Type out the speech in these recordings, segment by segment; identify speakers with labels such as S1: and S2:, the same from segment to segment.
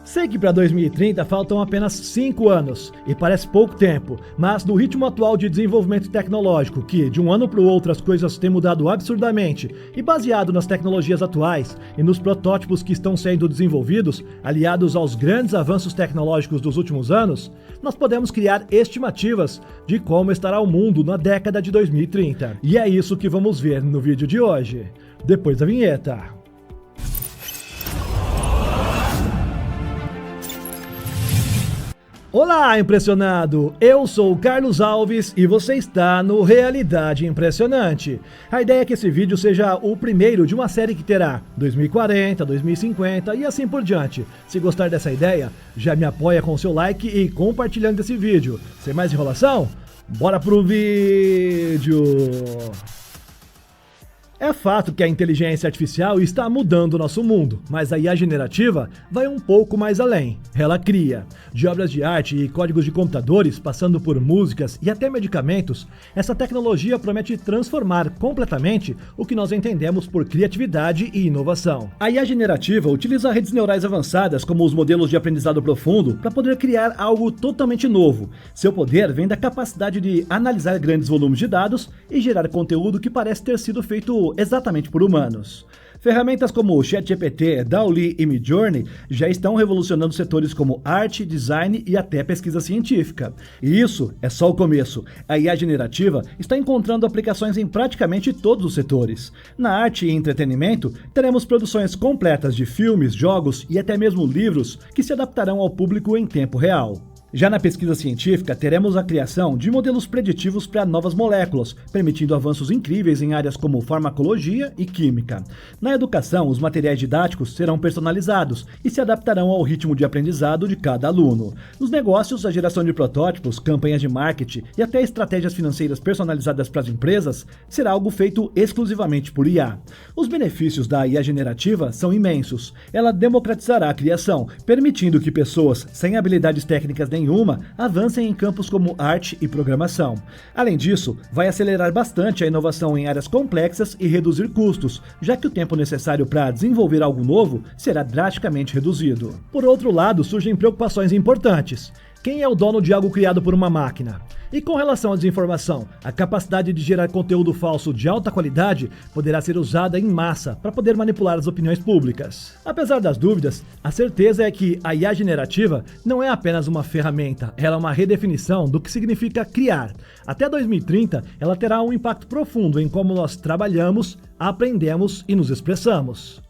S1: Sei que para 2030 faltam apenas 5 anos, e parece pouco tempo, mas no ritmo atual de desenvolvimento tecnológico, que de um ano para o outro as coisas têm mudado absurdamente, e baseado nas tecnologias atuais e nos protótipos que estão sendo desenvolvidos, aliados aos grandes avanços tecnológicos dos últimos anos, nós podemos criar estimativas de como estará o mundo na década de 2030. E é isso que vamos ver no vídeo de hoje, depois da vinheta. Olá, impressionado! Eu sou o Carlos Alves e você está no Realidade Impressionante. A ideia é que esse vídeo seja o primeiro de uma série que terá 2040, 2050 e assim por diante. Se gostar dessa ideia, já me apoia com seu like e compartilhando esse vídeo. Sem mais enrolação, bora pro vídeo! É fato que a inteligência artificial está mudando o nosso mundo, mas a IA generativa vai um pouco mais além. Ela cria. De obras de arte e códigos de computadores, passando por músicas e até medicamentos, essa tecnologia promete transformar completamente o que nós entendemos por criatividade e inovação. A IA generativa utiliza redes neurais avançadas, como os modelos de aprendizado profundo, para poder criar algo totalmente novo. Seu poder vem da capacidade de analisar grandes volumes de dados e gerar conteúdo que parece ter sido feito exatamente por humanos. Ferramentas como o ChatGPT, DALL-E e Midjourney já estão revolucionando setores como arte, design e até pesquisa científica. E isso é só o começo. A IA generativa está encontrando aplicações em praticamente todos os setores. Na arte e entretenimento, teremos produções completas de filmes, jogos e até mesmo livros que se adaptarão ao público em tempo real. Já na pesquisa científica, teremos a criação de modelos preditivos para novas moléculas, permitindo avanços incríveis em áreas como farmacologia e química. Na educação, os materiais didáticos serão personalizados e se adaptarão ao ritmo de aprendizado de cada aluno. Nos negócios, a geração de protótipos, campanhas de marketing e até estratégias financeiras personalizadas para as empresas será algo feito exclusivamente por IA. Os benefícios da IA generativa são imensos. Ela democratizará a criação, permitindo que pessoas sem habilidades técnicas nenhuma avancem em campos como arte e programação. Além disso, vai acelerar bastante a inovação em áreas complexas e reduzir custos, já que o tempo necessário para desenvolver algo novo será drasticamente reduzido. Por outro lado, surgem preocupações importantes. Quem é o dono de algo criado por uma máquina? E com relação à desinformação, a capacidade de gerar conteúdo falso de alta qualidade poderá ser usada em massa para poder manipular as opiniões públicas. Apesar das dúvidas, a certeza é que a IA generativa não é apenas uma ferramenta, ela é uma redefinição do que significa criar. Até 2030, ela terá um impacto profundo em como nós trabalhamos, aprendemos e nos expressamos.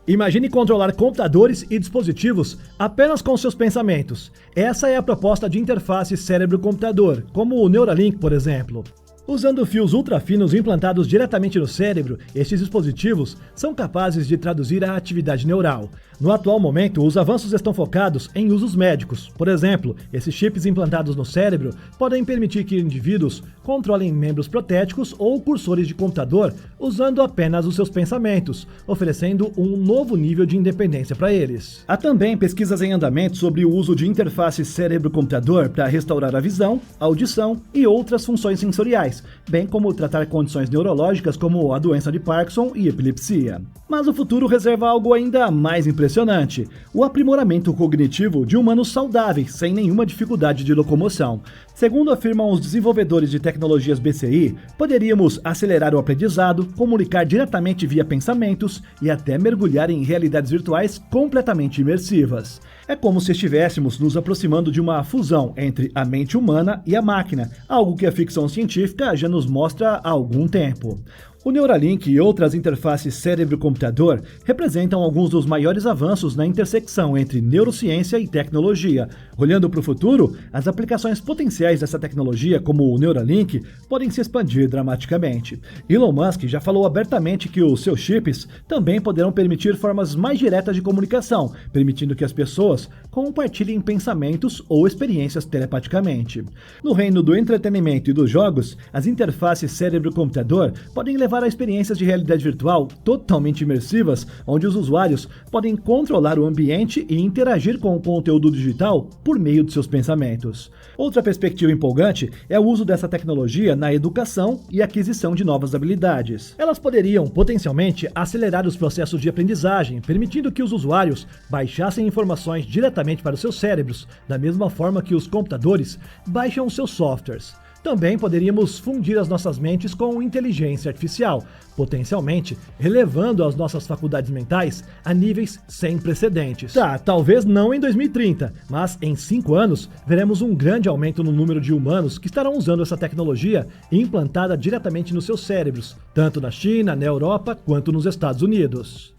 S1: Imagine controlar computadores e dispositivos apenas com seus pensamentos. Essa é a proposta de interface cérebro-computador, como o Neuralink, por exemplo. Usando fios ultrafinos implantados diretamente no cérebro, estes dispositivos são capazes de traduzir a atividade neural. No atual momento, os avanços estão focados em usos médicos. Por exemplo, esses chips implantados no cérebro podem permitir que indivíduos controlem membros protéticos ou cursores de computador usando apenas os seus pensamentos, oferecendo um novo nível de independência para eles. Há também pesquisas em andamento sobre o uso de interface cérebro-computador para restaurar a visão, a audição e outras funções sensoriais, bem como tratar condições neurológicas como a doença de Parkinson e epilepsia. Mas o futuro reserva algo ainda mais impressionante: o aprimoramento cognitivo de humanos saudáveis, sem nenhuma dificuldade de locomoção. Segundo afirmam os desenvolvedores de tecnologias BCI, poderíamos acelerar o aprendizado, comunicar diretamente via pensamentos e até mergulhar em realidades virtuais completamente imersivas. É como se estivéssemos nos aproximando de uma fusão entre a mente humana e a máquina, algo que a ficção científica já nos mostra há algum tempo. O Neuralink e outras interfaces cérebro-computador representam alguns dos maiores avanços na intersecção entre neurociência e tecnologia. Olhando para o futuro, as aplicações potenciais dessa tecnologia, como o Neuralink, podem se expandir dramaticamente. Elon Musk já falou abertamente que os seus chips também poderão permitir formas mais diretas de comunicação, permitindo que as pessoas compartilhem pensamentos ou experiências telepaticamente. No reino do entretenimento e dos jogos, as interfaces cérebro-computador podem levar levar a experiências de realidade virtual totalmente imersivas, onde os usuários podem controlar o ambiente e interagir com o conteúdo digital por meio de seus pensamentos. Outra perspectiva empolgante é o uso dessa tecnologia na educação e aquisição de novas habilidades. Elas poderiam, potencialmente, acelerar os processos de aprendizagem, permitindo que os usuários baixassem informações diretamente para os seus cérebros, da mesma forma que os computadores baixam os seus softwares. Também poderíamos fundir as nossas mentes com inteligência artificial, potencialmente elevando as nossas faculdades mentais a níveis sem precedentes. Talvez não em 2030, mas em 5 anos veremos um grande aumento no número de humanos que estarão usando essa tecnologia implantada diretamente nos seus cérebros, tanto na China, na Europa, quanto nos Estados Unidos.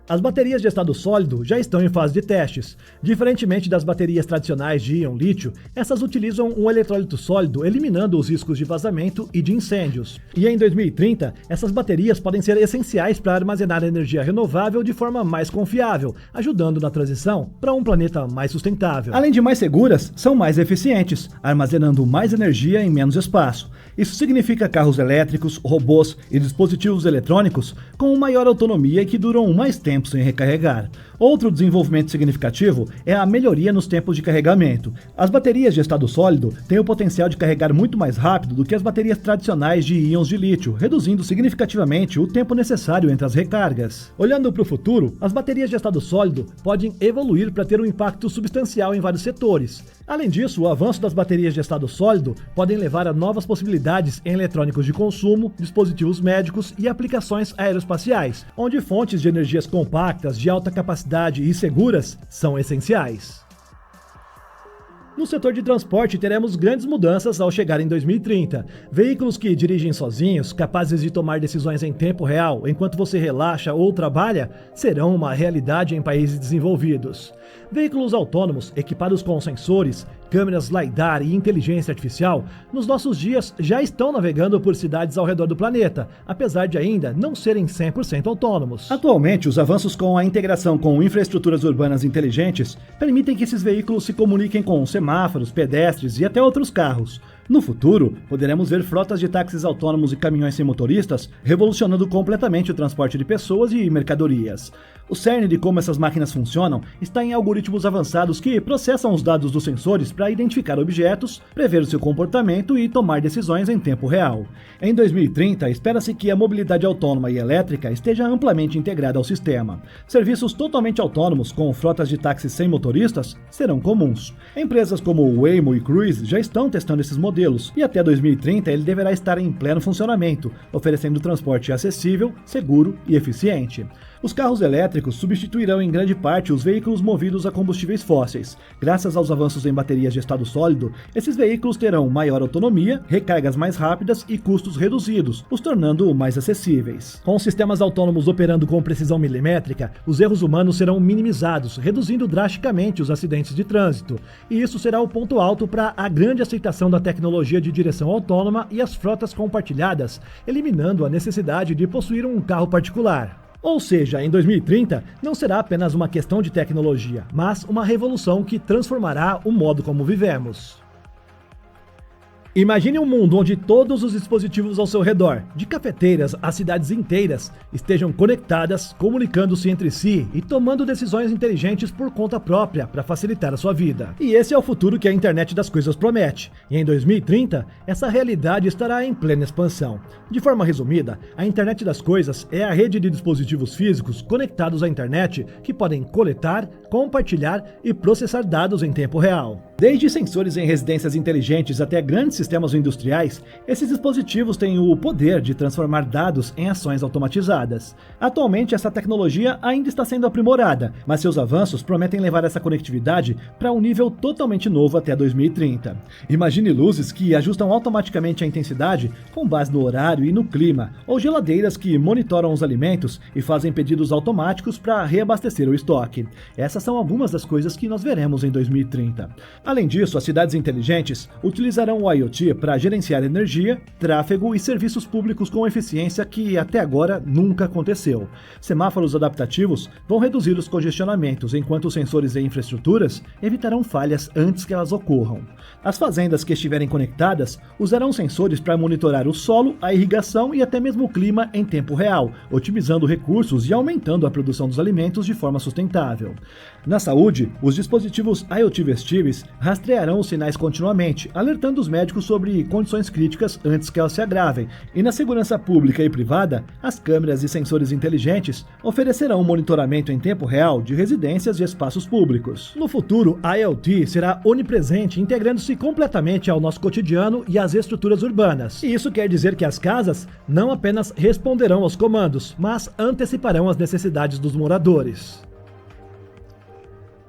S1: As baterias de estado sólido já estão em fase de testes. Diferentemente das baterias tradicionais de íon lítio, essas utilizam um eletrólito sólido, eliminando os riscos de vazamento e de incêndios. E em 2030, essas baterias podem ser essenciais para armazenar energia renovável de forma mais confiável, ajudando na transição para um planeta mais sustentável. Além de mais seguras, são mais eficientes, armazenando mais energia em menos espaço. Isso significa carros elétricos, robôs e dispositivos eletrônicos com maior autonomia e que duram mais tempo sem recarregar. Outro desenvolvimento significativo é a melhoria nos tempos de carregamento. As baterias de estado sólido têm o potencial de carregar muito mais rápido do que as baterias tradicionais de íons de lítio, reduzindo significativamente o tempo necessário entre as recargas. Olhando para o futuro, as baterias de estado sólido podem evoluir para ter um impacto substancial em vários setores. Além disso, o avanço das baterias de estado sólido podem levar a novas possibilidades em eletrônicos de consumo, dispositivos médicos e aplicações aeroespaciais, onde fontes de energias compactas, de alta capacidade e seguras são essenciais. No setor de transporte, teremos grandes mudanças ao chegar em 2030. Veículos que dirigem sozinhos, capazes de tomar decisões em tempo real enquanto você relaxa ou trabalha, serão uma realidade em países desenvolvidos. Veículos autônomos, equipados com sensores, câmeras LiDAR e inteligência artificial, nos nossos dias já estão navegando por cidades ao redor do planeta, apesar de ainda não serem 100% autônomos. Atualmente, os avanços com a integração com infraestruturas urbanas inteligentes permitem que esses veículos se comuniquem com semáforos, pedestres e até outros carros. No futuro, poderemos ver frotas de táxis autônomos e caminhões sem motoristas revolucionando completamente o transporte de pessoas e mercadorias. O cerne de como essas máquinas funcionam está em algoritmos avançados que processam os dados dos sensores para identificar objetos, prever o seu comportamento e tomar decisões em tempo real. Em 2030, espera-se que a mobilidade autônoma e elétrica esteja amplamente integrada ao sistema. Serviços totalmente autônomos com frotas de táxis sem motoristas serão comuns. Empresas como Waymo e Cruise já estão testando esses modelos, e até 2030 ele deverá estar em pleno funcionamento, oferecendo transporte acessível, seguro e eficiente. Os carros elétricos substituirão em grande parte os veículos movidos a combustíveis fósseis. Graças aos avanços em baterias de estado sólido, esses veículos terão maior autonomia, recargas mais rápidas e custos reduzidos, os tornando mais acessíveis. Com sistemas autônomos operando com precisão milimétrica, os erros humanos serão minimizados, reduzindo drasticamente os acidentes de trânsito. E isso será o ponto alto para a grande aceitação da tecnologia de direção autônoma e as frotas compartilhadas, eliminando a necessidade de possuir um carro particular. Ou seja, em 2030, não será apenas uma questão de tecnologia, mas uma revolução que transformará o modo como vivemos. Imagine um mundo onde todos os dispositivos ao seu redor, de cafeteiras a cidades inteiras, estejam conectadas, comunicando-se entre si e tomando decisões inteligentes por conta própria para facilitar a sua vida. E esse é o futuro que a internet das coisas promete. E em 2030, essa realidade estará em plena expansão. De forma resumida, a internet das coisas é a rede de dispositivos físicos conectados à internet que podem coletar, compartilhar e processar dados em tempo real. Desde sensores em residências inteligentes até grandes sistemas industriais, esses dispositivos têm o poder de transformar dados em ações automatizadas. Atualmente, essa tecnologia ainda está sendo aprimorada, mas seus avanços prometem levar essa conectividade para um nível totalmente novo até 2030. Imagine luzes que ajustam automaticamente a intensidade com base no horário e no clima, ou geladeiras que monitoram os alimentos e fazem pedidos automáticos para reabastecer o estoque. Essas são algumas das coisas que nós veremos em 2030. Além disso, as cidades inteligentes utilizarão o IoT IoT para gerenciar energia, tráfego e serviços públicos com eficiência que até agora nunca aconteceu. Semáforos adaptativos vão reduzir os congestionamentos, enquanto os sensores e infraestruturas evitarão falhas antes que elas ocorram. As fazendas que estiverem conectadas usarão sensores para monitorar o solo, a irrigação e até mesmo o clima em tempo real, otimizando recursos e aumentando a produção dos alimentos de forma sustentável. Na saúde, os dispositivos IoT vestíveis rastrearão os sinais continuamente, alertando os médicos sobre condições críticas antes que elas se agravem. E na segurança pública e privada, as câmeras e sensores inteligentes oferecerão um monitoramento em tempo real de residências e espaços públicos. No futuro, a IoT será onipresente, integrando-se completamente ao nosso cotidiano e às estruturas urbanas. E isso quer dizer que as casas não apenas responderão aos comandos, mas anteciparão as necessidades dos moradores.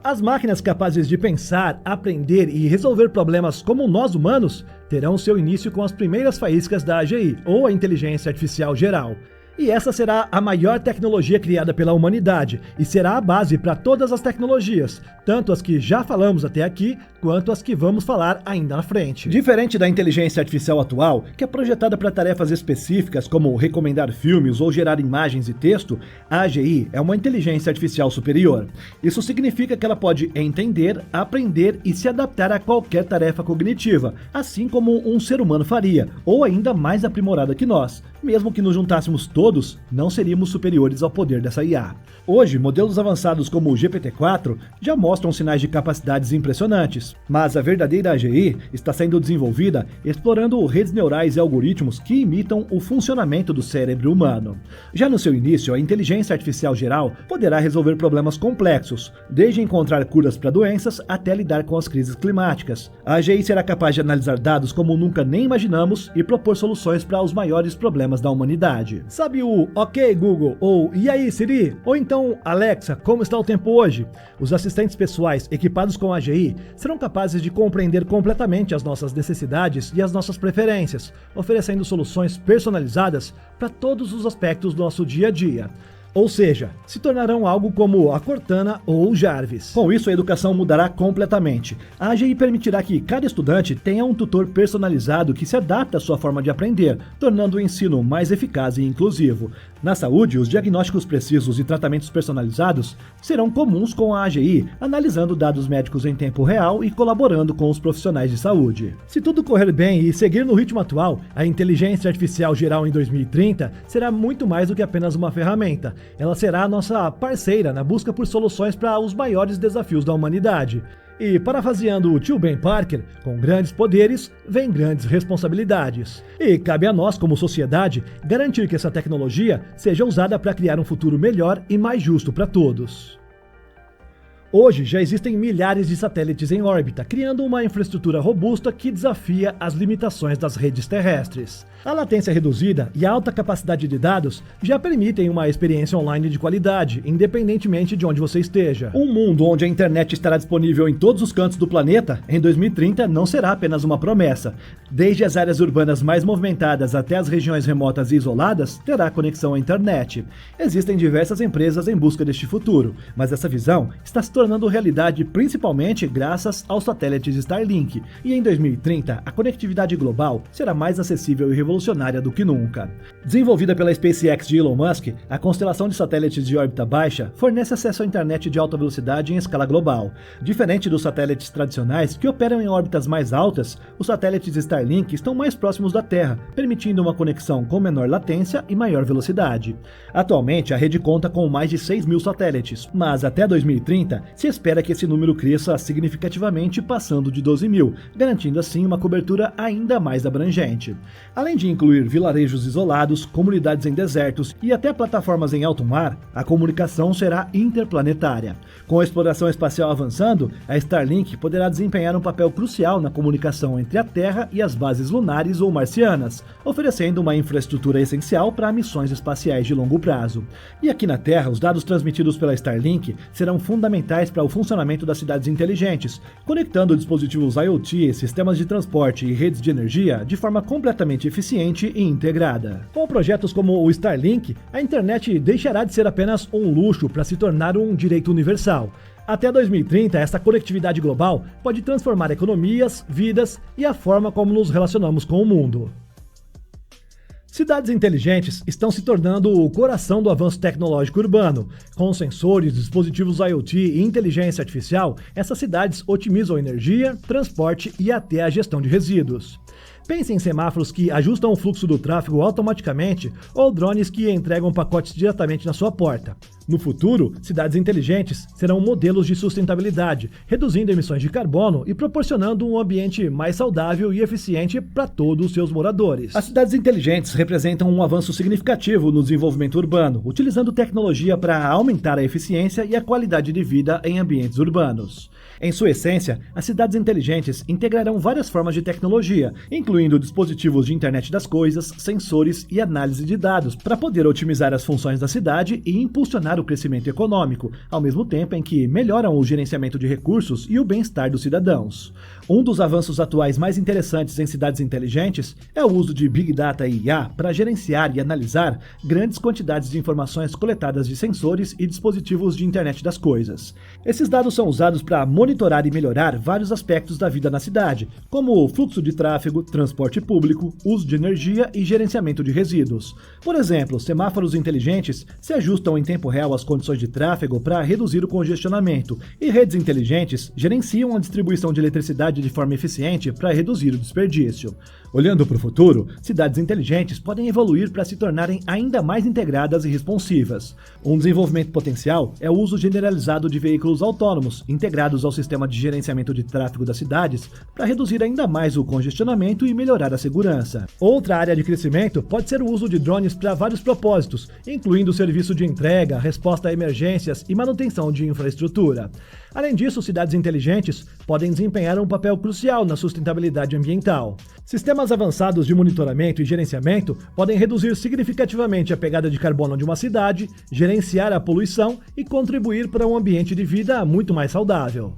S1: As máquinas capazes de pensar, aprender e resolver problemas como nós humanos terão seu início com as primeiras faíscas da AGI, ou a Inteligência Artificial Geral. E essa será a maior tecnologia criada pela humanidade e será a base para todas as tecnologias, tanto as que já falamos até aqui, quanto as que vamos falar ainda na frente. Diferente da inteligência artificial atual, que é projetada para tarefas específicas como recomendar filmes ou gerar imagens e texto, a AGI é uma inteligência artificial superior. Isso significa que ela pode entender, aprender e se adaptar a qualquer tarefa cognitiva, assim como um ser humano faria, ou ainda mais aprimorada que nós. Mesmo que nos juntássemos todos, não seríamos superiores ao poder dessa IA. Hoje, modelos avançados como o GPT-4 já mostram sinais de capacidades impressionantes, mas a verdadeira AGI está sendo desenvolvida explorando redes neurais e algoritmos que imitam o funcionamento do cérebro humano. Já no seu início, a inteligência artificial geral poderá resolver problemas complexos, desde encontrar curas para doenças até lidar com as crises climáticas. A AGI será capaz de analisar dados como nunca nem imaginamos e propor soluções para os maiores problemas da humanidade. Sabe o OK Google ou E aí Siri? Ou então Alexa, como está o tempo hoje? Os assistentes pessoais equipados com AGI serão capazes de compreender completamente as nossas necessidades e as nossas preferências, oferecendo soluções personalizadas para todos os aspectos do nosso dia a dia. Ou seja, se tornarão algo como a Cortana ou o Jarvis. Com isso, a educação mudará completamente. A AGI permitirá que cada estudante tenha um tutor personalizado que se adapta à sua forma de aprender, tornando o ensino mais eficaz e inclusivo. Na saúde, os diagnósticos precisos e tratamentos personalizados serão comuns com a AGI, analisando dados médicos em tempo real e colaborando com os profissionais de saúde. Se tudo correr bem e seguir no ritmo atual, a inteligência artificial geral em 2030 será muito mais do que apenas uma ferramenta. Ela será a nossa parceira na busca por soluções para os maiores desafios da humanidade. E, parafraseando o tio Ben Parker, com grandes poderes, vem grandes responsabilidades. E cabe a nós, como sociedade, garantir que essa tecnologia seja usada para criar um futuro melhor e mais justo para todos. Hoje já existem milhares de satélites em órbita, criando uma infraestrutura robusta que desafia as limitações das redes terrestres. A latência reduzida e a alta capacidade de dados já permitem uma experiência online de qualidade, independentemente de onde você esteja. Um mundo onde a internet estará disponível em todos os cantos do planeta, em 2030 não será apenas uma promessa. Desde as áreas urbanas mais movimentadas até as regiões remotas e isoladas, terá conexão à internet. Existem diversas empresas em busca deste futuro, mas essa visão está se tornando realidade principalmente graças aos satélites Starlink, e em 2030 a conectividade global será mais acessível e revolucionária do que nunca. Desenvolvida pela SpaceX de Elon Musk, a constelação de satélites de órbita baixa fornece acesso à internet de alta velocidade em escala global. Diferente dos satélites tradicionais que operam em órbitas mais altas, os satélites Starlink estão mais próximos da Terra, permitindo uma conexão com menor latência e maior velocidade. Atualmente a rede conta com mais de 6.000 satélites, mas até 2030 se espera que esse número cresça significativamente, passando de 12.000, garantindo assim uma cobertura ainda mais abrangente. Além de incluir vilarejos isolados, comunidades em desertos e até plataformas em alto mar, a comunicação será interplanetária. Com a exploração espacial avançando, a Starlink poderá desempenhar um papel crucial na comunicação entre a Terra e as bases lunares ou marcianas, oferecendo uma infraestrutura essencial para missões espaciais de longo prazo. E aqui na Terra, os dados transmitidos pela Starlink serão fundamentais para o funcionamento das cidades inteligentes, conectando dispositivos IoT, sistemas de transporte e redes de energia de forma completamente eficiente e integrada. Com projetos como o Starlink, a internet deixará de ser apenas um luxo para se tornar um direito universal. Até 2030, essa conectividade global pode transformar economias, vidas e a forma como nos relacionamos com o mundo. Cidades inteligentes estão se tornando o coração do avanço tecnológico urbano. Com sensores, dispositivos IoT e inteligência artificial, essas cidades otimizam energia, transporte e até a gestão de resíduos. Pense em semáforos que ajustam o fluxo do tráfego automaticamente ou drones que entregam pacotes diretamente na sua porta. No futuro, cidades inteligentes serão modelos de sustentabilidade, reduzindo emissões de carbono e proporcionando um ambiente mais saudável e eficiente para todos os seus moradores. As cidades inteligentes representam um avanço significativo no desenvolvimento urbano, utilizando tecnologia para aumentar a eficiência e a qualidade de vida em ambientes urbanos. Em sua essência, as cidades inteligentes integrarão várias formas de tecnologia, incluindo dispositivos de internet das coisas, sensores e análise de dados, para poder otimizar as funções da cidade e impulsionar o crescimento econômico, ao mesmo tempo em que melhoram o gerenciamento de recursos e o bem-estar dos cidadãos. Um dos avanços atuais mais interessantes em cidades inteligentes é o uso de Big Data e IA para gerenciar e analisar grandes quantidades de informações coletadas de sensores e dispositivos de internet das coisas. Esses dados são usados para monitorar e melhorar vários aspectos da vida na cidade, como o fluxo de tráfego, transporte público, uso de energia e gerenciamento de resíduos. Por exemplo, semáforos inteligentes se ajustam em tempo real às condições de tráfego para reduzir o congestionamento, e redes inteligentes gerenciam a distribuição de eletricidade de forma eficiente para reduzir o desperdício. Olhando para o futuro, cidades inteligentes podem evoluir para se tornarem ainda mais integradas e responsivas. Um desenvolvimento potencial é o uso generalizado de veículos autônomos, integrados ao sistema de gerenciamento de tráfego das cidades, para reduzir ainda mais o congestionamento e melhorar a segurança. Outra área de crescimento pode ser o uso de drones para vários propósitos, incluindo o serviço de entrega, resposta a emergências e manutenção de infraestrutura. Além disso, cidades inteligentes podem desempenhar um papel crucial na sustentabilidade ambiental. Sistemas avançados de monitoramento e gerenciamento podem reduzir significativamente a pegada de carbono de uma cidade, gerenciar a poluição e contribuir para um ambiente de vida muito mais saudável.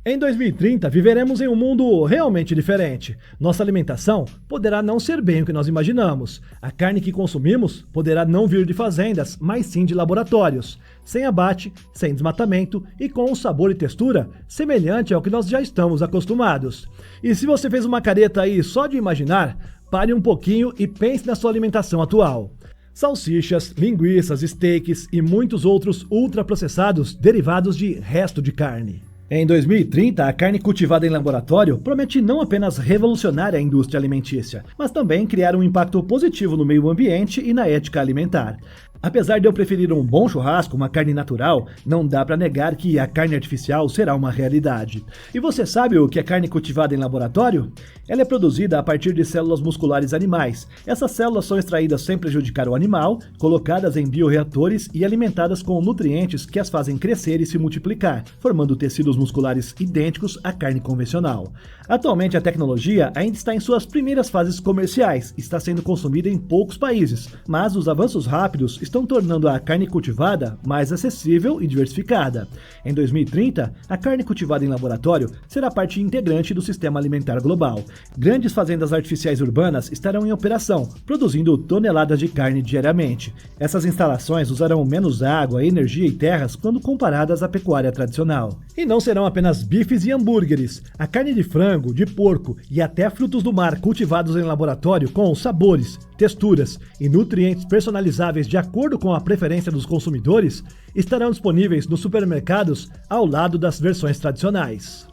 S1: Em 2030, viveremos em um mundo realmente diferente. Nossa alimentação poderá não ser bem o que nós imaginamos. A carne que consumimos poderá não vir de fazendas, mas sim de laboratórios, sem abate, sem desmatamento e com um sabor e textura semelhante ao que nós já estamos acostumados. E se você fez uma careta aí só de imaginar, pare um pouquinho e pense na sua alimentação atual. Salsichas, linguiças, steaks e muitos outros ultraprocessados derivados de resto de carne. Em 2030, a carne cultivada em laboratório promete não apenas revolucionar a indústria alimentícia, mas também criar um impacto positivo no meio ambiente e na ética alimentar. Apesar de eu preferir um bom churrasco, uma carne natural, não dá para negar que a carne artificial será uma realidade. E você sabe o que é carne cultivada em laboratório? Ela é produzida a partir de células musculares animais. Essas células são extraídas sem prejudicar o animal, colocadas em bioreatores e alimentadas com nutrientes que as fazem crescer e se multiplicar, formando tecidos musculares idênticos à carne convencional. Atualmente, a tecnologia ainda está em suas primeiras fases comerciais, está sendo consumida em poucos países, mas os avanços rápidos estão tornando a carne cultivada mais acessível e diversificada. Em 2030, a carne cultivada em laboratório será parte integrante do sistema alimentar global. Grandes fazendas artificiais urbanas estarão em operação, produzindo toneladas de carne diariamente. Essas instalações usarão menos água, energia e terras quando comparadas à pecuária tradicional. E não serão apenas bifes e hambúrgueres. A carne de frango, de porco e até frutos do mar cultivados em laboratório com sabores, texturas e nutrientes personalizáveis de acordo com a preferência dos consumidores estarão disponíveis nos supermercados ao lado das versões tradicionais.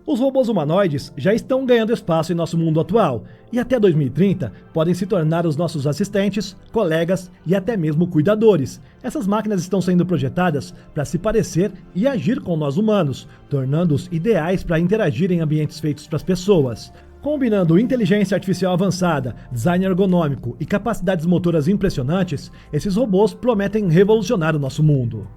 S1: Os robôs humanoides já estão ganhando espaço em nosso mundo atual e até 2030 podem se tornar os nossos assistentes, colegas e até mesmo cuidadores. Essas máquinas estão sendo projetadas para se parecer e agir com nós humanos, tornando-os ideais para interagir em ambientes feitos para as pessoas. Combinando inteligência artificial avançada, design ergonômico e capacidades motoras impressionantes, esses robôs prometem revolucionar o nosso mundo.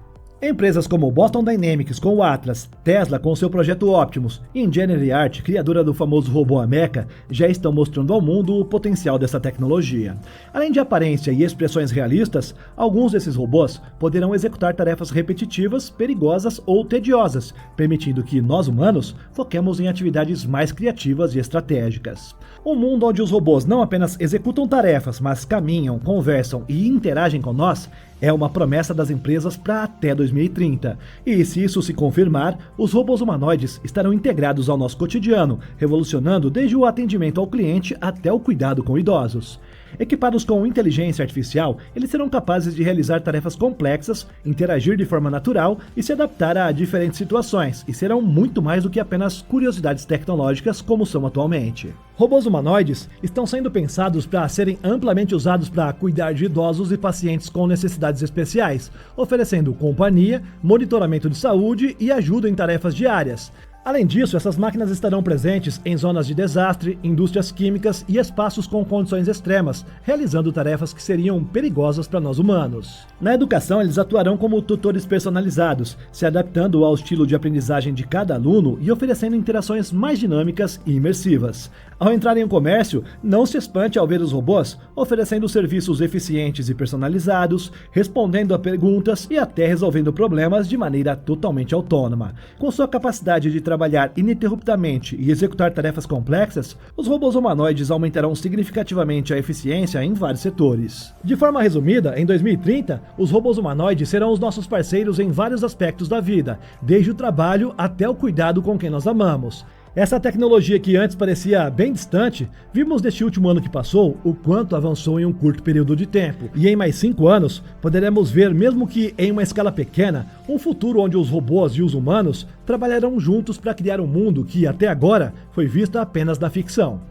S1: Empresas como Boston Dynamics com o Atlas, Tesla com seu projeto Optimus e Engineering Art, criadora do famoso robô Ameca, já estão mostrando ao mundo o potencial dessa tecnologia. Além de aparência e expressões realistas, alguns desses robôs poderão executar tarefas repetitivas, perigosas ou tediosas, permitindo que nós humanos foquemos em atividades mais criativas e estratégicas. Um mundo onde os robôs não apenas executam tarefas, mas caminham, conversam e interagem com nós É uma promessa das empresas para até 2030. E se isso se confirmar, os robôs humanoides estarão integrados ao nosso cotidiano, revolucionando desde o atendimento ao cliente até o cuidado com idosos. Equipados com inteligência artificial, eles serão capazes de realizar tarefas complexas, interagir de forma natural e se adaptar a diferentes situações, e serão muito mais do que apenas curiosidades tecnológicas como são atualmente. Robôs humanoides estão sendo pensados para serem amplamente usados para cuidar de idosos e pacientes com necessidades especiais, oferecendo companhia, monitoramento de saúde e ajuda em tarefas diárias. Além disso, essas máquinas estarão presentes em zonas de desastre, indústrias químicas e espaços com condições extremas, realizando tarefas que seriam perigosas para nós humanos. Na educação, eles atuarão como tutores personalizados, se adaptando ao estilo de aprendizagem de cada aluno e oferecendo interações mais dinâmicas e imersivas. Ao entrar em um comércio, não se espante ao ver os robôs oferecendo serviços eficientes e personalizados, respondendo a perguntas e até resolvendo problemas de maneira totalmente autônoma. Com sua capacidade de trabalhar ininterruptamente e executar tarefas complexas, os robôs humanoides aumentarão significativamente a eficiência em vários setores. De forma resumida, em 2030, os robôs humanoides serão os nossos parceiros em vários aspectos da vida, desde o trabalho até o cuidado com quem nós amamos. Essa tecnologia que antes parecia bem distante, vimos neste último ano que passou o quanto avançou em um curto período de tempo. E em mais 5 anos, poderemos ver, mesmo que em uma escala pequena, um futuro onde os robôs e os humanos trabalharão juntos para criar um mundo que, até agora, foi visto apenas na ficção.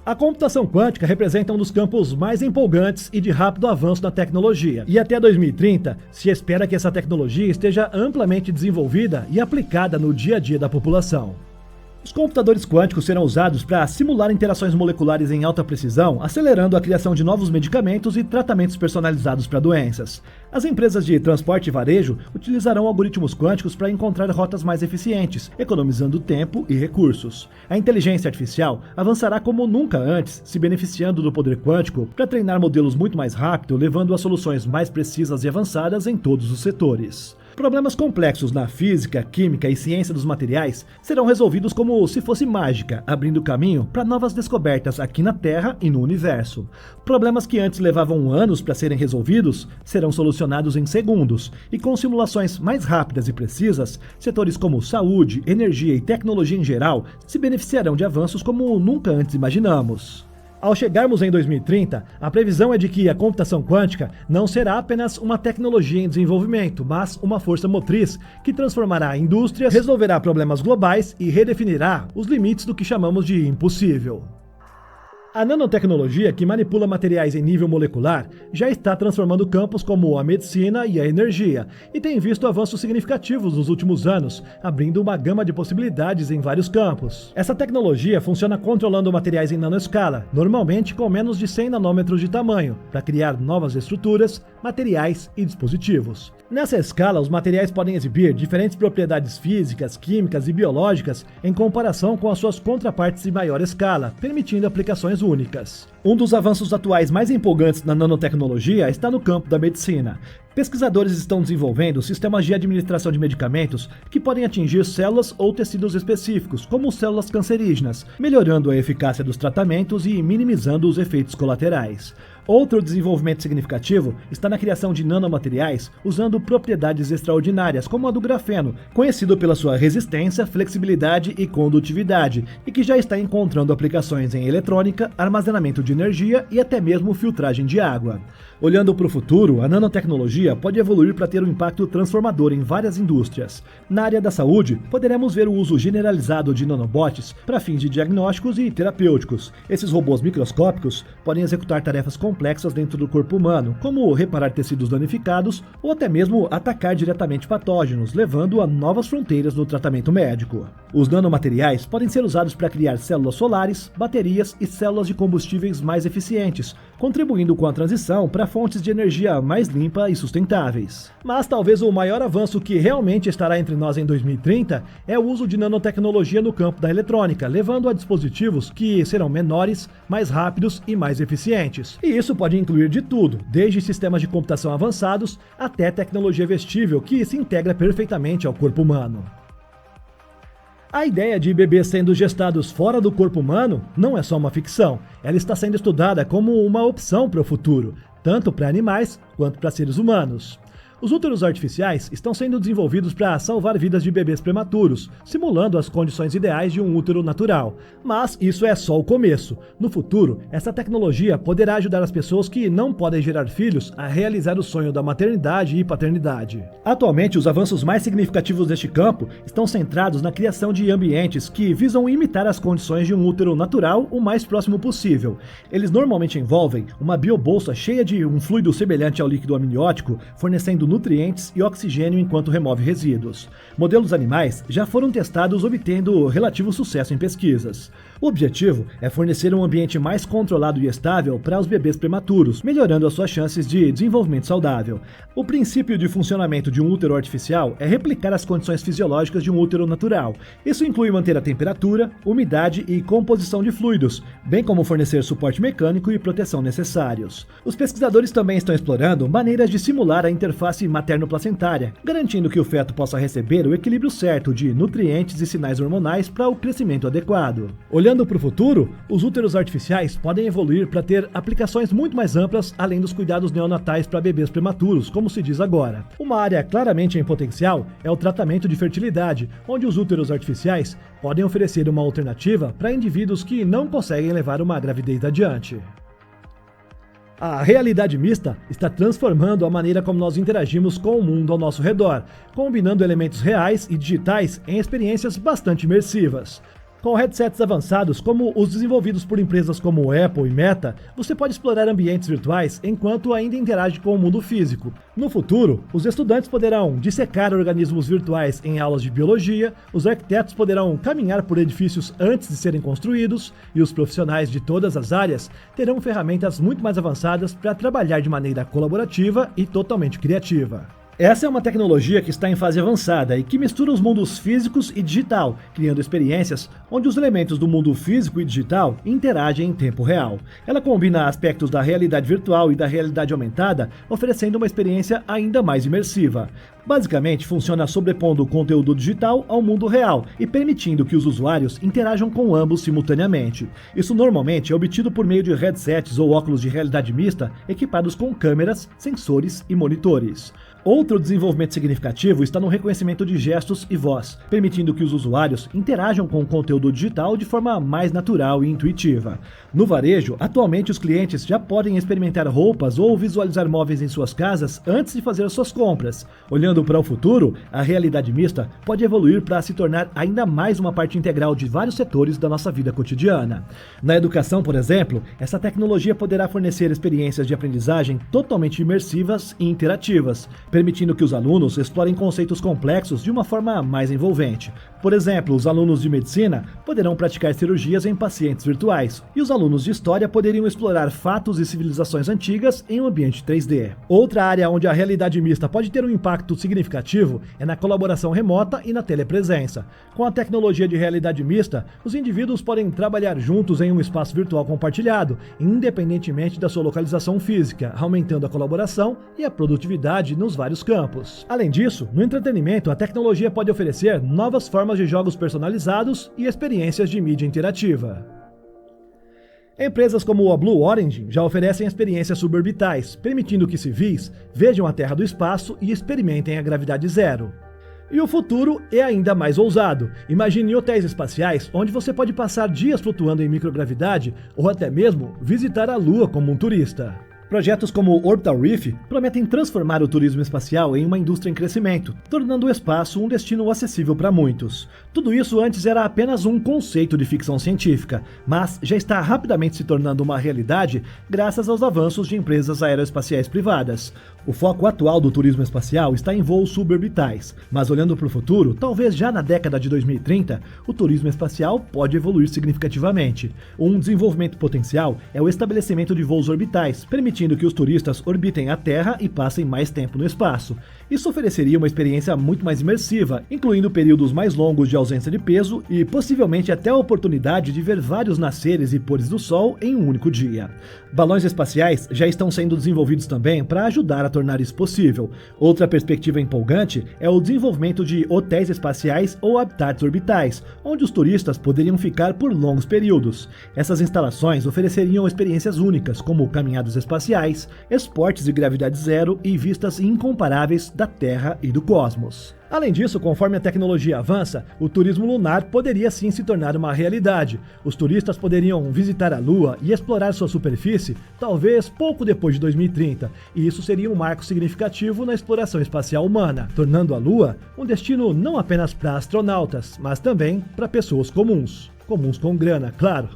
S1: A computação quântica representa um dos campos mais empolgantes e de rápido avanço na tecnologia. E até 2030, se espera que essa tecnologia esteja amplamente desenvolvida e aplicada no dia a dia da população. Os computadores quânticos serão usados para simular interações moleculares em alta precisão, acelerando a criação de novos medicamentos e tratamentos personalizados para doenças. As empresas de transporte e varejo utilizarão algoritmos quânticos para encontrar rotas mais eficientes, economizando tempo e recursos. A inteligência artificial avançará como nunca antes, se beneficiando do poder quântico para treinar modelos muito mais rápido, levando a soluções mais precisas e avançadas em todos os setores. Problemas complexos na física, química e ciência dos materiais serão resolvidos como se fosse mágica, abrindo caminho para novas descobertas aqui na Terra e no universo. Problemas que antes levavam anos para serem resolvidos serão solucionados em segundos, e com simulações mais rápidas e precisas, setores como saúde, energia e tecnologia em geral se beneficiarão de avanços como nunca antes imaginamos. Ao chegarmos em 2030, a previsão é de que a computação quântica não será apenas uma tecnologia em desenvolvimento, mas uma força motriz que transformará indústrias, resolverá problemas globais e redefinirá os limites do que chamamos de impossível. A nanotecnologia, que manipula materiais em nível molecular, já está transformando campos como a medicina e a energia, e tem visto avanços significativos nos últimos anos, abrindo uma gama de possibilidades em vários campos. Essa tecnologia funciona controlando materiais em nanoescala, normalmente com menos de 100 nanômetros de tamanho, para criar novas estruturas, materiais e dispositivos. Nessa escala, os materiais podem exibir diferentes propriedades físicas, químicas e biológicas em comparação com as suas contrapartes de maior escala, permitindo aplicações únicas. Um dos avanços atuais mais empolgantes na nanotecnologia está no campo da medicina. Pesquisadores estão desenvolvendo sistemas de administração de medicamentos que podem atingir células ou tecidos específicos, como células cancerígenas, melhorando a eficácia dos tratamentos e minimizando os efeitos colaterais. Outro desenvolvimento significativo está na criação de nanomateriais usando propriedades extraordinárias, como a do grafeno, conhecido pela sua resistência, flexibilidade e condutividade, e que já está encontrando aplicações em eletrônica, armazenamento de energia e até mesmo filtragem de água. Olhando para o futuro, a nanotecnologia pode evoluir para ter um impacto transformador em várias indústrias. Na área da saúde, poderemos ver o uso generalizado de nanobots para fins de diagnósticos e terapêuticos. Esses robôs microscópicos podem executar tarefas complexas dentro do corpo humano, como reparar tecidos danificados ou até mesmo atacar diretamente patógenos, levando a novas fronteiras no tratamento médico. Os nanomateriais podem ser usados para criar células solares, baterias e células de combustíveis mais eficientes, contribuindo com a transição para fontes de energia mais limpa e sustentáveis. Mas talvez o maior avanço que realmente estará entre nós em 2030 é o uso de nanotecnologia no campo da eletrônica, levando a dispositivos que serão menores, mais rápidos e mais eficientes. E isso pode incluir de tudo, desde sistemas de computação avançados até tecnologia vestível que se integra perfeitamente ao corpo humano. A ideia de bebês sendo gestados fora do corpo humano não é só uma ficção, ela está sendo estudada como uma opção para o futuro. tanto para animais quanto para seres humanos. Os úteros artificiais estão sendo desenvolvidos para salvar vidas de bebês prematuros, simulando as condições ideais de um útero natural. Mas isso é só o começo. No futuro, essa tecnologia poderá ajudar as pessoas que não podem gerar filhos a realizar o sonho da maternidade e paternidade. Atualmente, os avanços mais significativos deste campo estão centrados na criação de ambientes que visam imitar as condições de um útero natural o mais próximo possível. Eles normalmente envolvem uma biobolsa cheia de um fluido semelhante ao líquido amniótico, fornecendo nutrientes e oxigênio enquanto remove resíduos. Modelos animais já foram testados obtendo relativo sucesso em pesquisas. O objetivo é fornecer um ambiente mais controlado e estável para os bebês prematuros, melhorando as suas chances de desenvolvimento saudável. O princípio de funcionamento de um útero artificial é replicar as condições fisiológicas de um útero natural. Isso inclui manter a temperatura, umidade e composição de fluidos, bem como fornecer suporte mecânico e proteção necessários. Os pesquisadores também estão explorando maneiras de simular a interface materno-placentária, garantindo que o feto possa receber o equilíbrio certo de nutrientes e sinais hormonais para o crescimento adequado. Olhando para o futuro, os úteros artificiais podem evoluir para ter aplicações muito mais amplas, além dos cuidados neonatais para bebês prematuros, como se diz agora. Uma área claramente em potencial é o tratamento de fertilidade, onde os úteros artificiais podem oferecer uma alternativa para indivíduos que não conseguem levar uma gravidez adiante. A realidade mista está transformando a maneira como nós interagimos com o mundo ao nosso redor, combinando elementos reais e digitais em experiências bastante imersivas. Com headsets avançados, como os desenvolvidos por empresas como Apple e Meta, você pode explorar ambientes virtuais enquanto ainda interage com o mundo físico. No futuro, os estudantes poderão dissecar organismos virtuais em aulas de biologia, os arquitetos poderão caminhar por edifícios antes de serem construídos, e os profissionais de todas as áreas terão ferramentas muito mais avançadas para trabalhar de maneira colaborativa e totalmente criativa. Essa é uma tecnologia que está em fase avançada e que mistura os mundos físicos e digital, criando experiências onde os elementos do mundo físico e digital interagem em tempo real. Ela combina aspectos da realidade virtual e da realidade aumentada, oferecendo uma experiência ainda mais imersiva. Basicamente, funciona sobrepondo o conteúdo digital ao mundo real e permitindo que os usuários interajam com ambos simultaneamente. Isso normalmente é obtido por meio de headsets ou óculos de realidade mista equipados com câmeras, sensores e monitores. Outro desenvolvimento significativo está no reconhecimento de gestos e voz, permitindo que os usuários interajam com o conteúdo digital de forma mais natural e intuitiva. No varejo, atualmente os clientes já podem experimentar roupas ou visualizar móveis em suas casas antes de fazer as suas compras. Olhando para o futuro, a realidade mista pode evoluir para se tornar ainda mais uma parte integral de vários setores da nossa vida cotidiana. Na educação, por exemplo, essa tecnologia poderá fornecer experiências de aprendizagem totalmente imersivas e interativas, permitindo que os alunos explorem conceitos complexos de uma forma mais envolvente. Por exemplo, os alunos de medicina poderão praticar cirurgias em pacientes virtuais, e os alunos de história poderiam explorar fatos e civilizações antigas em um ambiente 3D. Outra área onde a realidade mista pode ter um impacto significativo é na colaboração remota e na telepresença. Com a tecnologia de realidade mista, os indivíduos podem trabalhar juntos em um espaço virtual compartilhado, independentemente da sua localização física, aumentando a colaboração e a produtividade nos vários campos. Além disso, no entretenimento, a tecnologia pode oferecer novas formas de jogos personalizados e experiências de mídia interativa. Empresas como a Blue Origin já oferecem experiências suborbitais, permitindo que civis vejam a Terra do espaço e experimentem a gravidade zero. E o futuro é ainda mais ousado. Imagine hotéis espaciais onde você pode passar dias flutuando em microgravidade ou até mesmo visitar a Lua como um turista. Projetos como o Orbital Reef prometem transformar o turismo espacial em uma indústria em crescimento, tornando o espaço um destino acessível para muitos. Tudo isso antes era apenas um conceito de ficção científica, mas já está rapidamente se tornando uma realidade graças aos avanços de empresas aeroespaciais privadas. O foco atual do turismo espacial está em voos suborbitais, mas olhando para o futuro, talvez já na década de 2030, o turismo espacial pode evoluir significativamente. Um desenvolvimento potencial é o estabelecimento de voos orbitais, permitindo que os turistas orbitem a Terra e passem mais tempo no espaço. Isso ofereceria uma experiência muito mais imersiva, incluindo períodos mais longos de ausência de peso e possivelmente até a oportunidade de ver vários nasceres e pôres do Sol em um único dia. Balões espaciais já estão sendo desenvolvidos também para ajudar a tornar isso possível. Outra perspectiva empolgante é o desenvolvimento de hotéis espaciais ou habitats orbitais, onde os turistas poderiam ficar por longos períodos. Essas instalações ofereceriam experiências únicas, como caminhadas espaciais, espaciais, esportes de gravidade zero e vistas incomparáveis da Terra e do cosmos. Além disso, conforme a tecnologia avança, o turismo lunar poderia sim se tornar uma realidade. Os turistas poderiam visitar a Lua e explorar sua superfície, talvez pouco depois de 2030, e isso seria um marco significativo na exploração espacial humana, tornando a Lua um destino não apenas para astronautas, mas também para pessoas comuns. Comuns com grana, claro.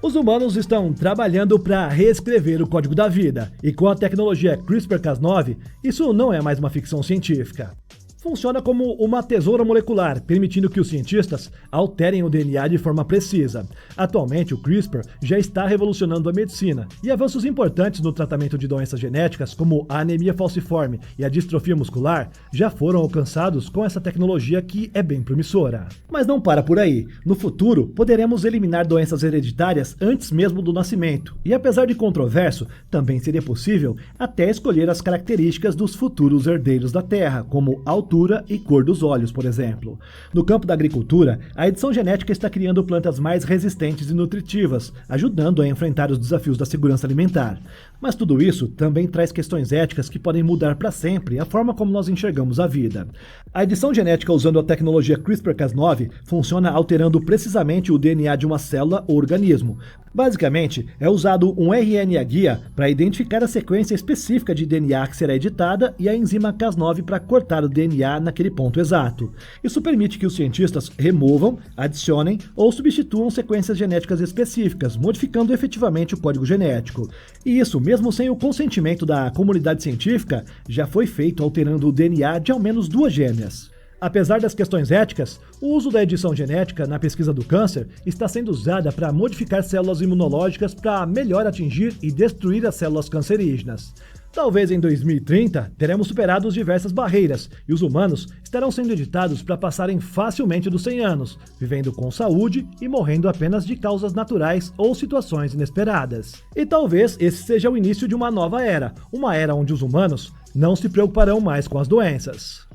S1: Os humanos estão trabalhando para reescrever o código da vida, e com a tecnologia CRISPR-Cas9, isso não é mais uma ficção científica. Funciona como uma tesoura molecular, permitindo que os cientistas alterem o DNA de forma precisa. Atualmente, o CRISPR já está revolucionando a medicina, e avanços importantes no tratamento de doenças genéticas, como a anemia falciforme e a distrofia muscular, já foram alcançados com essa tecnologia que é bem promissora. Mas não para por aí. No futuro, poderemos eliminar doenças hereditárias antes mesmo do nascimento, e apesar de controverso, também seria possível até escolher as características dos futuros herdeiros da Terra, como altura e cor dos olhos, por exemplo. No campo da agricultura, a edição genética está criando plantas mais resistentes e nutritivas, ajudando a enfrentar os desafios da segurança alimentar. Mas tudo isso também traz questões éticas que podem mudar para sempre a forma como nós enxergamos a vida. A edição genética usando a tecnologia CRISPR-Cas9 funciona alterando precisamente o DNA de uma célula ou organismo. Basicamente, é usado um RNA guia para identificar a sequência específica de DNA que será editada e a enzima Cas9 para cortar o DNA naquele ponto exato. Isso permite que os cientistas removam, adicionem ou substituam sequências genéticas específicas, modificando efetivamente o código genético. E isso, mesmo sem o consentimento da comunidade científica, já foi feito alterando o DNA de ao menos 2 gêmeas. Apesar das questões éticas, o uso da edição genética na pesquisa do câncer está sendo usada para modificar células imunológicas para melhor atingir e destruir as células cancerígenas. Talvez em 2030 teremos superado diversas barreiras e os humanos estarão sendo editados para passarem facilmente dos 100 anos, vivendo com saúde e morrendo apenas de causas naturais ou situações inesperadas. E talvez esse seja o início de uma nova era, uma era onde os humanos não se preocuparão mais com as doenças.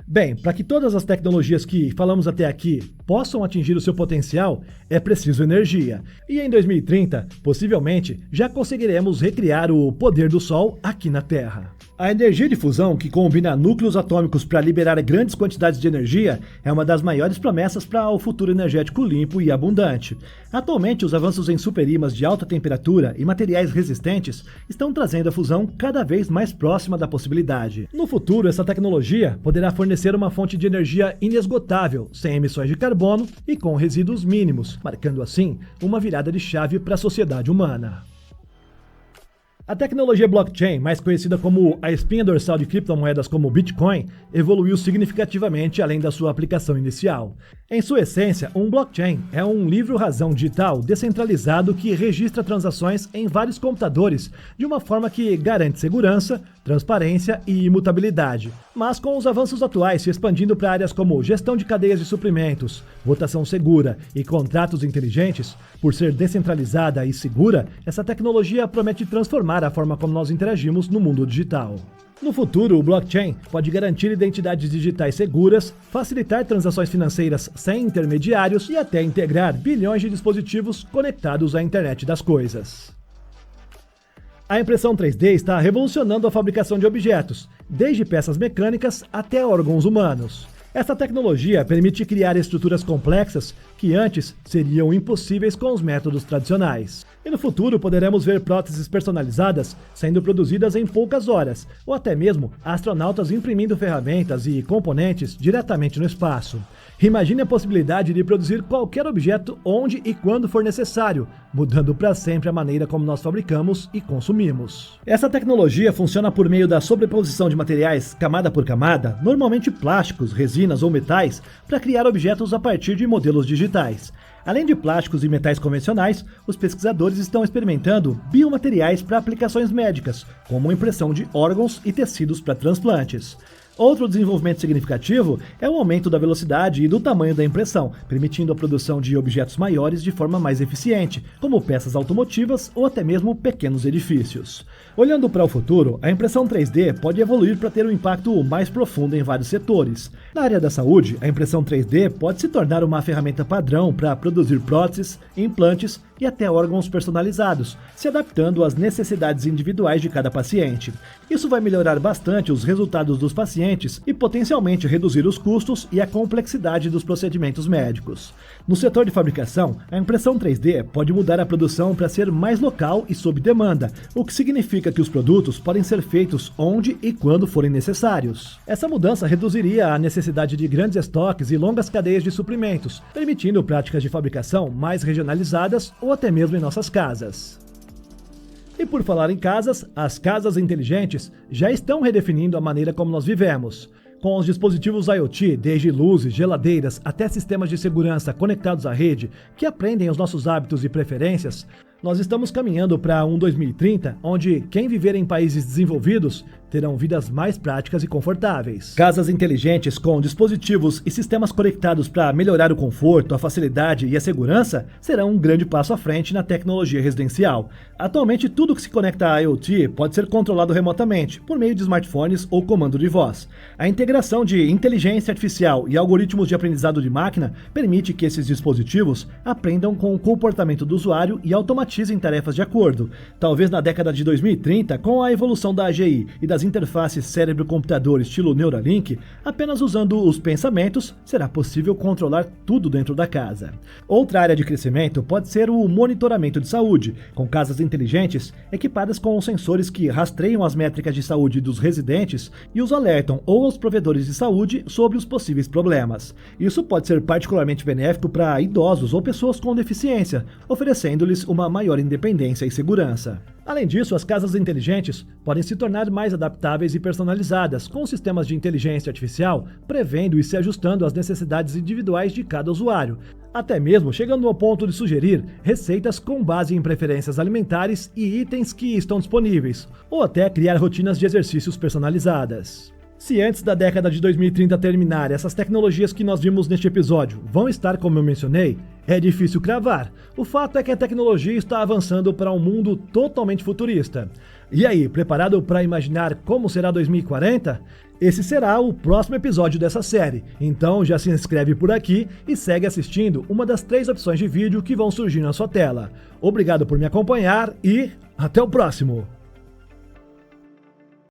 S1: Bem, para que todas as tecnologias que falamos até aqui possam atingir o seu potencial, é preciso energia. E em 2030, possivelmente, já conseguiremos recriar o poder do Sol aqui na Terra. A energia de fusão, que combina núcleos atômicos para liberar grandes quantidades de energia, é uma das maiores promessas para o futuro energético limpo e abundante. Atualmente, os avanços em superímãs de alta temperatura e materiais resistentes estão trazendo a fusão cada vez mais próxima da possibilidade. No futuro, essa tecnologia poderá fornecer uma fonte de energia inesgotável, sem emissões de carbono e com resíduos mínimos, marcando assim uma virada de chave para a sociedade humana. A tecnologia blockchain, mais conhecida como a espinha dorsal de criptomoedas como o Bitcoin, evoluiu significativamente além da sua aplicação inicial. Em sua essência, um blockchain é um livro-razão digital descentralizado que registra transações em vários computadores de uma forma que garante segurança, transparência e imutabilidade. Mas com os avanços atuais se expandindo para áreas como gestão de cadeias de suprimentos, votação segura e contratos inteligentes, por ser descentralizada e segura, essa tecnologia promete transformar a forma como nós interagimos no mundo digital. No futuro, o blockchain pode garantir identidades digitais seguras, facilitar transações financeiras sem intermediários e até integrar bilhões de dispositivos conectados à internet das coisas. A impressão 3D está revolucionando a fabricação de objetos, desde peças mecânicas até órgãos humanos. Essa tecnologia permite criar estruturas complexas que antes seriam impossíveis com os métodos tradicionais. E no futuro poderemos ver próteses personalizadas sendo produzidas em poucas horas, ou até mesmo astronautas imprimindo ferramentas e componentes diretamente no espaço. Imagine a possibilidade de produzir qualquer objeto onde e quando for necessário, mudando para sempre a maneira como nós fabricamos e consumimos. Essa tecnologia funciona por meio da sobreposição de materiais camada por camada, normalmente plásticos, resinas ou metais, para criar objetos a partir de modelos digitais. Além de plásticos e metais convencionais, os pesquisadores estão experimentando biomateriais para aplicações médicas, como impressão de órgãos e tecidos para transplantes. Outro desenvolvimento significativo é o aumento da velocidade e do tamanho da impressão, permitindo a produção de objetos maiores de forma mais eficiente, como peças automotivas ou até mesmo pequenos edifícios. Olhando para o futuro, a impressão 3D pode evoluir para ter um impacto mais profundo em vários setores. Na área da saúde, a impressão 3D pode se tornar uma ferramenta padrão para produzir próteses, implantes e até órgãos personalizados, se adaptando às necessidades individuais de cada paciente. Isso vai melhorar bastante os resultados dos pacientes e potencialmente reduzir os custos e a complexidade dos procedimentos médicos. No setor de fabricação, a impressão 3D pode mudar a produção para ser mais local e sob demanda, o que significa que os produtos podem ser feitos onde e quando forem necessários. Essa mudança reduziria a necessidade de grandes estoques e longas cadeias de suprimentos, permitindo práticas de fabricação mais regionalizadas ou até mesmo em nossas casas. E por falar em casas, as casas inteligentes já estão redefinindo a maneira como nós vivemos. Com os dispositivos IoT, desde luzes, geladeiras até sistemas de segurança conectados à rede, que aprendem os nossos hábitos e preferências, nós estamos caminhando para um 2030 onde quem viver em países desenvolvidos terão vidas mais práticas e confortáveis. Casas inteligentes com dispositivos e sistemas conectados para melhorar o conforto, a facilidade e a segurança serão um grande passo à frente na tecnologia residencial. Atualmente, tudo que se conecta a IoT pode ser controlado remotamente, por meio de smartphones ou comando de voz. A integração de inteligência artificial e algoritmos de aprendizado de máquina permite que esses dispositivos aprendam com o comportamento do usuário e automatizem tarefas de acordo. Talvez na década de 2030, com a evolução da AGI e das interfaces cérebro-computador estilo Neuralink, apenas usando os pensamentos será possível controlar tudo dentro da casa. Outra área de crescimento pode ser o monitoramento de saúde, com casas inteligentes equipadas com sensores que rastreiam as métricas de saúde dos residentes e os alertam ou aos provedores de saúde sobre os possíveis problemas. Isso pode ser particularmente benéfico para idosos ou pessoas com deficiência, oferecendo-lhes uma maior independência e segurança. Além disso, as casas inteligentes podem se tornar mais adaptáveis e personalizadas, com sistemas de inteligência artificial prevendo e se ajustando às necessidades individuais de cada usuário, até mesmo chegando ao ponto de sugerir receitas com base em preferências alimentares e itens que estão disponíveis, ou até criar rotinas de exercícios personalizadas. Se antes da década de 2030 terminar, essas tecnologias que nós vimos neste episódio vão estar como eu mencionei, é difícil cravar. O fato é que a tecnologia está avançando para um mundo totalmente futurista. E aí, preparado para imaginar como será 2040? Esse será o próximo episódio dessa série, então já se inscreve por aqui e segue assistindo uma das 3 opções de vídeo que vão surgir na sua tela. Obrigado por me acompanhar e até o próximo!